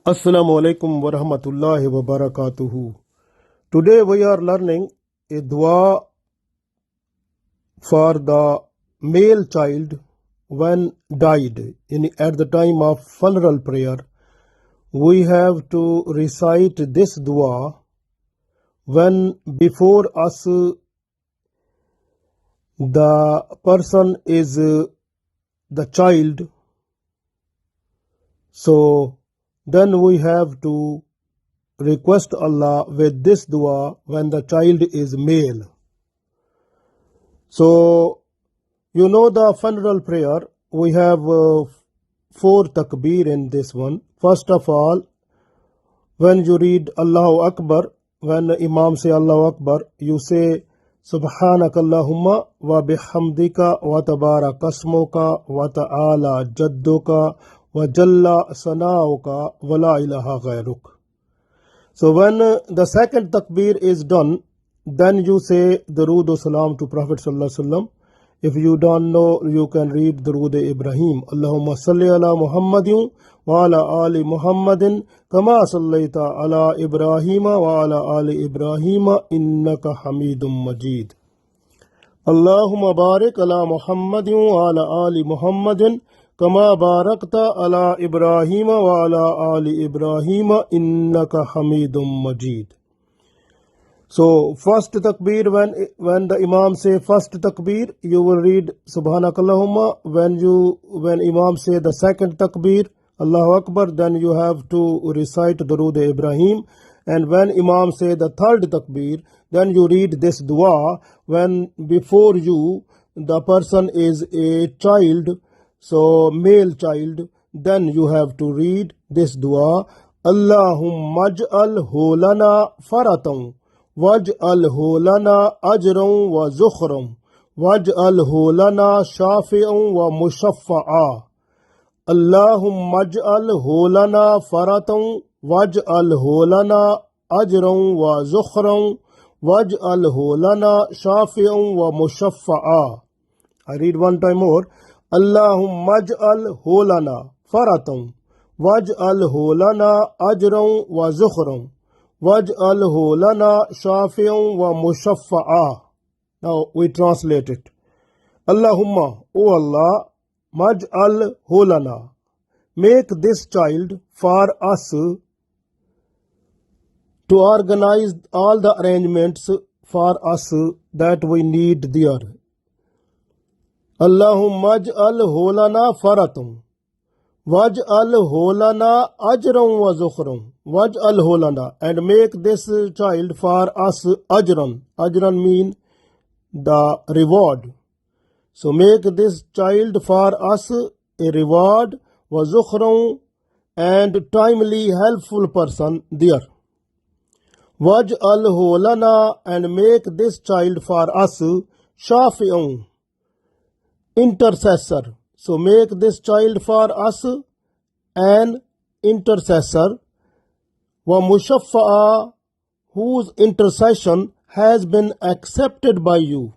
Assalamu alaikum wa rahmatullahi wa barakatuhu. Today we are learning a dua for the male child when died at the time of funeral prayer. We have to recite this dua when before us the person is the child. So then we have to request Allah with this dua when the child is male. So you know the funeral prayer, we have 4 takbir in this one. First of all, when you read Allahu Akbar, when Imam say Allahu Akbar, you say Subhanakallahumma wa bihamdika wa tabarakasmuka wa ta'ala jadduka wa jalla sanauka wa la ilaha ghayruk. So when the second takbir is done, then you say Darood Salam to Prophet Sallallahu Alaihi Wasallam. If you don't know, you can read Darood Ibrahim. Allahumma salli ala Muhammadin wa ala ali Muhammadin kama sallaita ala Ibrahim wa ala ali Ibrahim innaka Hamidum Majid. Allahumma barik ala Muhammadin wa ala ali Muhammadin kama barakta ala Ibrahim wa ala ali Ibrahim innaka Hamidum Majid. So first takbir, when the Imam say first takbir, you will read Subhanakallahumma. When Imam say the second takbir, Allahu Akbar, then you have to recite Darood Ibrahim. And when Imam say the third takbir, then you read this dua. When before you the person is a child, so male child, then you have to read this dua. Allahumma aj'alhu lana faratan waj'alhu lana ajran wa zukhran waj'alhu lana shafi'an wa mushaffa'a. Allahumma aj'alhu lana faratan waj'alhu lana ajran wa zukhran waj'alhu lana shafi'an wa mushaffa'a. I read one time more. Allahumma aj'alhu lana faratan waj'alhu lana ajran wa zukhran waj'alhu lana shafi'an wa mushaffa'a. Now we translate it. Allahumma, O Allah, maj'alhu lana, make this child for us to organize all the arrangements for us that we need there. Allahumma aj'alhu lana faratan waj'alhu lana ajran wa zukhran waj'alhu lana, and make this child for us ajran. Ajran mean the reward. So make this child for us a reward, wa zukhran, and timely helpful person there. Waj'alhu lana, and make this child for us shafi'un, intercessor. So make this child for us an intercessor, wa mushaffa'a, whose intercession has been accepted by you.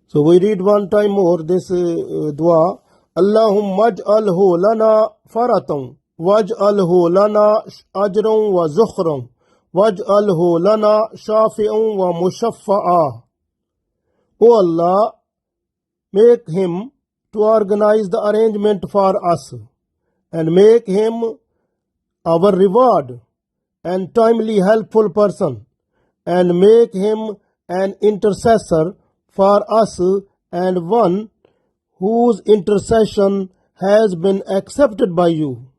So we read one time more this dua. Allahumma aj'alhu lana faratan waj'alhu lana ajran wa zukhran waj'alhu lana shafi'an wa mushaffa'a. O Allah, make him to organize the arrangement for us, and make him our reward and timely helpful person, and make him an intercessor for us, and one whose intercession has been accepted by you.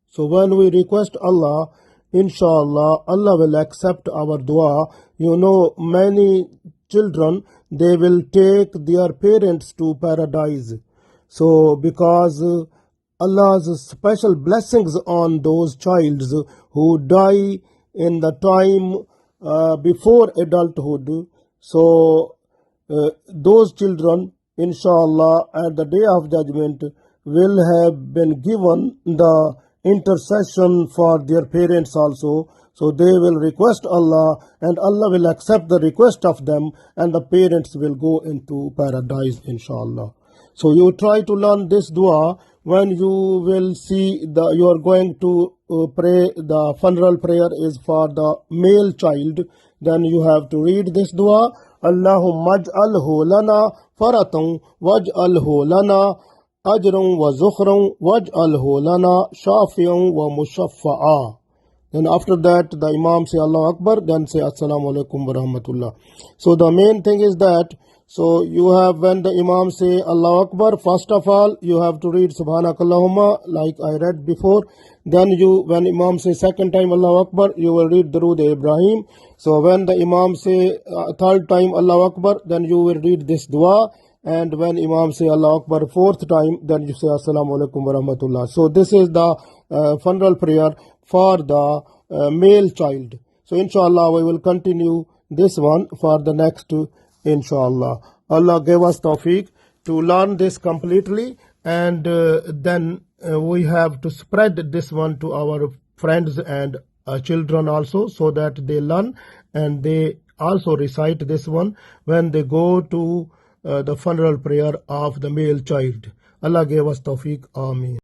So when we request Allah, inshallah, Allah will accept our dua. You know, many children, they will take their parents to paradise. So because Allah's special blessings on those childs who die in the time before adulthood, so those children, inshallah, at the day of judgment will have been given the intercession for their parents also. So they will request Allah, and Allah will accept the request of them, and the parents will go into paradise, inshallah. So you try to learn this dua when you will see you are going to pray, the funeral prayer is for the male child, then you have to read this dua. Allahumma aj'alhu lana faratan waj'alhu lana ajran wa zukhran waj'alhu lana shafi'an wa mushaffa'a. Then after that, the Imam say Allah Akbar, then say Assalamu alaikum wa rahmatullah. So the main thing is that, so you have, when the Imam say Allah Akbar, first of all, you have to read Subhanakallahumma, like I read before. Then when Imam say second time Allah Akbar, you will read Durood Ibrahim. So when the Imam say third time Allah Akbar, then you will read this dua. And when Imam say Allah Akbar fourth time, then you say Assalamu alaikum wa rahmatullah. So this is the funeral prayer for the male child. So inshallah we will continue this one for the next inshallah. Allah gave us tawfiq to learn this completely, and then we have to spread this one to our friends and children also, so that they learn and they also recite this one when they go to the funeral prayer of the male child. Allah gave us tawfiq. Ameen.